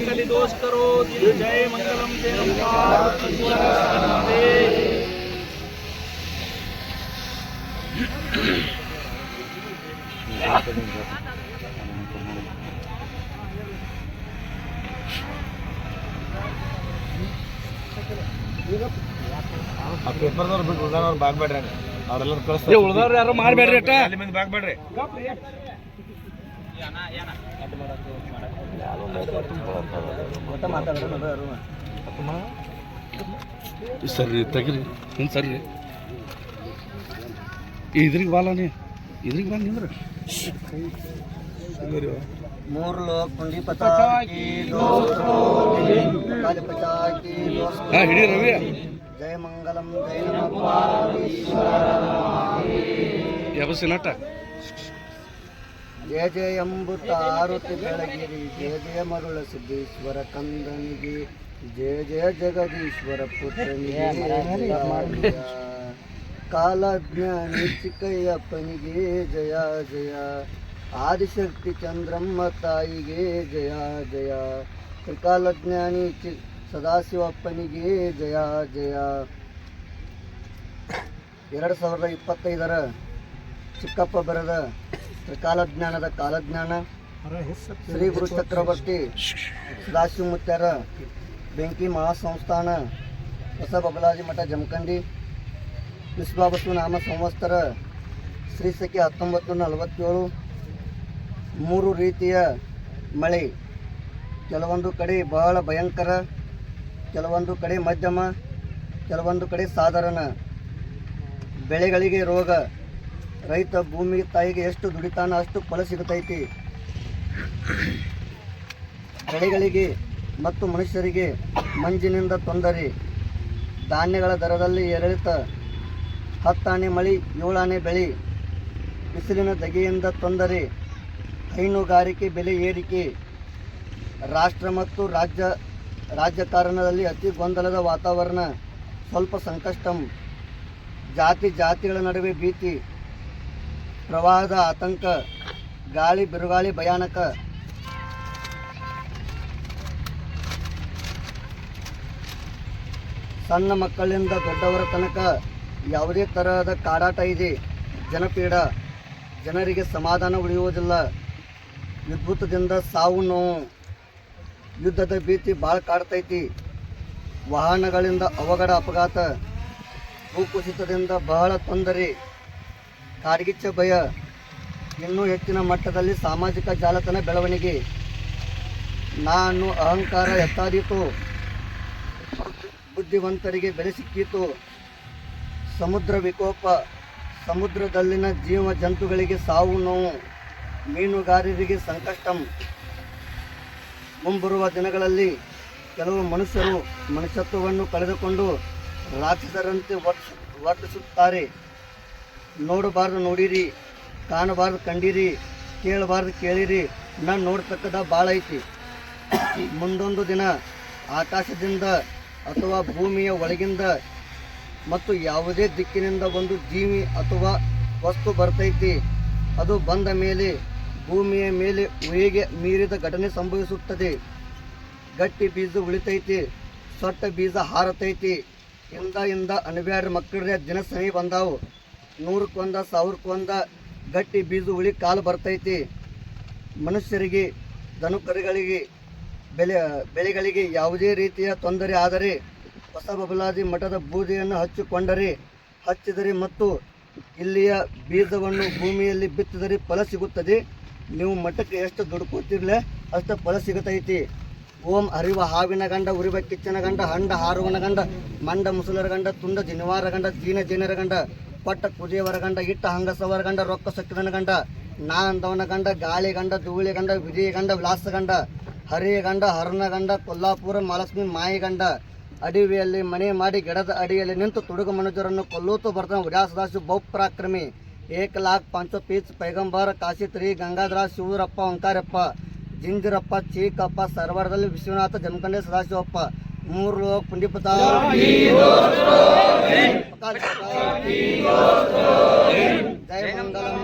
कली दोष करो जय मंगलम जय नमस्ते। ಆ ಪೇಪರ್ದವ್ರು ಬಿಟ್ಟು ಉಳ್ದವ್ರು ಬಾಗ್ಬೇಡ್ರಿ ಅವ್ರೆಲ್ಲರೂ ಕಳಿಸ್ತಾರೆ ಉಳ್ದವ್ರು ಯಾರು ಮಾಡಬೇಡ್ರಿ ಅಟ್ಟ ಅಲ್ಲಿ ಮಂದಿ ಬಾಗ್ಬೇಡ್ರಿ ಸರ್ರಿ ತೆಗಿರಿ ಹಿಂಗೆ ಸರ್ರಿ ಇದ್ರಿಗೆ ಬಾಲನೇ ಇದ್ರಿಗೆ ಬಾಲ್ ನಿಂದ್ರೆ ಮೂರು ಲೋಕ ಕುಂಡಿ ಪತಾಕಿ ಪತಾಕಿ ಹಾಂ ಹಿಡಿ ರವಿ ಜಯ ಮಂಗಲಂ ಜಯ ಯಾಬಸ್ಸಿ ನಟ ಜಯ ಜಯ ಎಂಬುತ್ತ ಆರುತಿ ಬೆಳಗಿರಿ ಜಯ ಜಯ ಮರುಳ ಸಿದ್ದೇಶ್ವರ ಕಂದನಿಗೆ ಜಯ ಜಯ ಜಗದೀಶ್ವರ ಪುತ್ರನಿಗೆ ಕಾಲಜ್ಞಾನಿ ಚಿಕ್ಕಯ್ಯಪ್ಪನಿಗೆ ಜಯ ಜಯ ಆದಿಶಕ್ತಿ ಚಂದ್ರಮ್ಮ ತಾಯಿಗೆ ಜಯ ಜಯ ತ್ರಿಕಾಲಜ್ಞಾನಿ ಸದಾಶಿವಪ್ಪನಿಗೆ ಜಯ ಜಯ 2025 ಚಿಕ್ಕಪ್ಪ ಬರೆದ ತ್ರಿಕಾಲಜ್ಞಾನದ ಕಾಲಜ್ಞಾನ ಶ್ರೀ ಗುರು ಚಕ್ರವರ್ತಿ ಸದಾಶಿವ ಮುತ್ಯಾರ ಬೆಂಕಿ ಮಹಾಸಂಸ್ಥಾನ ಹೊಸ ಬಬಲಾಜಿ ಮಠ ಜಮಖಂಡಿ ವಿಶ್ವಾವಸು ನಾಮ ಸಂವತ್ಸರ ಶ್ರೀ ಸಖಿ 1947 3 ರೀತಿಯ ಮಳೆ, ಕೆಲವೊಂದು ಕಡೆ ಬಹಳ ಭಯಂಕರ, ಕೆಲವೊಂದು ಕಡೆ ಮಧ್ಯಮ, ಕೆಲವೊಂದು ಕಡೆ ಸಾಧಾರಣ. ಬೆಳೆಗಳಿಗೆ ರೋಗ, ರೈತ ಭೂಮಿ ತಾಯಿಗೆ ಎಷ್ಟು ದುಡಿತಾನ ಅಷ್ಟು ಫಲ ಸಿಗುತ್ತೈತಿ. ಬೆಳೆಗಳಿಗೆ ಮತ್ತು ಮನುಷ್ಯರಿಗೆ ಮಂಜಿನಿಂದ ತೊಂದರೆ, ಧಾನ್ಯಗಳ ದರದಲ್ಲಿ ಏರಿಳಿತ, 10 ಆನೆ ಮಳೆ 7 ಆನೆ ಬೆಳೆ, ಬಿಸಿಲಿನ ಧಗೆಯಿಂದ ತೊಂದರೆ, ಹೈನುಗಾರಿಕೆ ಬೆಲೆ ಏರಿಕೆ, ರಾಷ್ಟ್ರ ಮತ್ತು ರಾಜಕಾರಣದಲ್ಲಿ ಅತಿ ಗೊಂದಲದ ವಾತಾವರಣ, ಸ್ವಲ್ಪ ಸಂಕಷ್ಟಂ, ಜಾತಿಗಳ ನಡುವೆ ಭೀತಿ, ಪ್ರವಾಹದ ಆತಂಕ, ಗಾಳಿ ಬಿರುಗಾಳಿ ಭಯಾನಕ, ಸಣ್ಣ ಮಕ್ಕಳಿಂದ ದೊಡ್ಡವರ ತನಕ ಯಾವುದೇ ತರಹದ ಕಾಡಾಟ ಇದೆ. ಜನಪೀಡ, ಜನರಿಗೆ ಸಮಾಧಾನ ಉಳಿಯುವುದಿಲ್ಲ. ವಿದ್ಯುತ್ತದಿಂದ ಸಾವು ನೋವು, ಯುದ್ಧದ ಭೀತಿ ಭಾಳ ಕಾಡ್ತೈತಿ. ವಾಹನಗಳಿಂದ ಅವಘಡ ಅಪಘಾತ, ಭೂಕುಸಿತದಿಂದ ಬಹಳ ತೊಂದರೆ, ಕಾಡ್ಗಿಚ್ಚ ಭಯ, ಇನ್ನೂ ಹೆಚ್ಚಿನ ಮಟ್ಟದಲ್ಲಿ ಸಾಮಾಜಿಕ ಜಾಲತಾಣ ಬೆಳವಣಿಗೆ, ನಾನು ಅಹಂಕಾರ ಎತ್ತಾದೀತು, ಬುದ್ಧಿವಂತರಿಗೆ ಬೆಲೆ ಸಿಕ್ಕಿತು, ಸಮುದ್ರ ವಿಕೋಪ, ಸಮುದ್ರದಲ್ಲಿನ ಜೀವ ಜಂತುಗಳಿಗೆ ಸಾವು ನೋವು, ಮೀನುಗಾರರಿಗೆ ಸಂಕಷ್ಟಂ. ಮುಂಬರುವ ದಿನಗಳಲ್ಲಿ ಕೆಲವು ಮನುಷ್ಯರು ಮನುಷ್ಯತ್ವವನ್ನು ಕಳೆದುಕೊಂಡು ರಾಕ್ಷಸರಂತೆ ವರ್ತಿಸುತ್ತಾರೆ. ನೋಡಬಾರ್ದು ನೋಡಿರಿ, ಕಾಣಬಾರ್ದು ಕಂಡಿರಿ, ಕೇಳಬಾರ್ದು ಕೇಳಿರಿ, ನಾನು ನೋಡ್ತಕ್ಕದ ಭಾಳ ಐತಿ. ಮುಂದೊಂದು ದಿನ ಆಕಾಶದಿಂದ ಅಥವಾ ಭೂಮಿಯ ಒಳಗಿಂದ ಮತ್ತು ಯಾವುದೇ ದಿಕ್ಕಿನಿಂದ ಒಂದು ಜೀವಿ ಅಥವಾ ವಸ್ತು ಬರ್ತೈತಿ. ಅದು ಬಂದ ಮೇಲೆ ಭೂಮಿಯ ಮೇಲೆ ಊಹೆಗೆ ಮೀರಿದ ಘಟನೆ ಸಂಭವಿಸುತ್ತದೆ. ಗಟ್ಟಿ ಬೀಜ ಉಳಿತೈತಿ, ಸೊಟ್ಟ ಬೀಜ ಹಾರತೈತಿ. ಇಂದ ಅನ್ಬ್ಯಾಡ್ರಿ ಮಕ್ಕಳ್ರೆ, ದಿನ ಸನಿ ಬಂದಾವು. 100ಕೊಂದ 1000ಕೊಂದ ಗಟ್ಟಿ ಬೀಜ ಉಳಿ ಕಾಲು ಬರ್ತೈತಿ. ಮನುಷ್ಯರಿಗೆ, ದನುಕರುಗಳಿಗೆ, ಬೆಳೆಗಳಿಗೆ ಯಾವುದೇ ರೀತಿಯ ತೊಂದರೆ ಆದರೆ ಹೊಸ ಬಬಲಾದಿ ಮಠದ ಬೂದಿಯನ್ನು ಹಚ್ಚಿದರೆ ಮತ್ತು ಇಲ್ಲಿಯ ಬೀಜವನ್ನು ಭೂಮಿಯಲ್ಲಿ ಬಿತ್ತಿದರೆ ಫಲ ಸಿಗುತ್ತದೆ. ನೀವು ಮಠಕ್ಕೆ ಎಷ್ಟು ದುಡ್ಕೋತಿರ್ಲೆ ಅಷ್ಟು ಫಲ ಸಿಗುತ್ತೈತಿ. ಓಂ ಅರಿವ ಹಾವಿನ ಗಂಡ, ಉರಿವ ಕಿಚ್ಚನ ಗಂಡ, ಹಂಡ ಹಾರುವನ ಗಂಡ, ಮಂಡ ಮುಸುಲರ ಗಂಡ, ತುಂಡ ಜಿನಿವಾರ ಗಂಡ, ಜೀನರ ಗಂಡ, ಕೊಟ್ಟ ಕುದಿಯವರ ಗಂಡ, ಇಟ್ಟ ಹಂಗಸವರ ಗಂಡ, ರೊಕ್ಕ ಸಕ್ಕಿದನ ಗಂಡ, ನಾ ಅಂದವನ ಗಂಡ, ಗಾಳಿ ಗಂಡ, ಧೂಳಿ ಗಂಡ, ವಿಜಯ ಗಂಡ, ವಿಲಾಸ ಗಂಡ, ಹರಿಯ ಗಂಡ, ಹರನ ಗಂಡ, ಕೊಲ್ಲಾಪುರ ಮಹಾಲಕ್ಷ್ಮಿ ಮಾಯಿ ಗಂಡ, ಅಡವಿಯಲ್ಲಿ ಮನೆ ಮಾಡಿ ಗಿಡದ ಅಡಿಯಲ್ಲಿ ನಿಂತು ತುಡುಗ ಮನುಜರನ್ನು ಕೊಲ್ಲೂತು ಬರ್ತಾನೆ ಉಡ್ಯಾಸದಾಸು ಬಹುಪರಾಕ್ರಮಿ. 1,05 ಪೀಚ್ ಪೈಗಂಬರ, ಕಾಶಿತ್ರಿ, ಗಂಗಾಧರ, ಶಿವರಪ್ಪ, ಓಂಕಾರಪ್ಪ, ಜಿಂಜಿರಪ್ಪ, ಚೀಕಪ್ಪ, ಸರ್ವಾರದಲ್ಲಿ ವಿಶ್ವನಾಥ, ಜಮಖಂಡಿ ಸದಾಶಿವಪ್ಪ, 3 ಲೋಕ ಪುಂಡಿಪತ ಜಯ ಮಂಗಲಂ.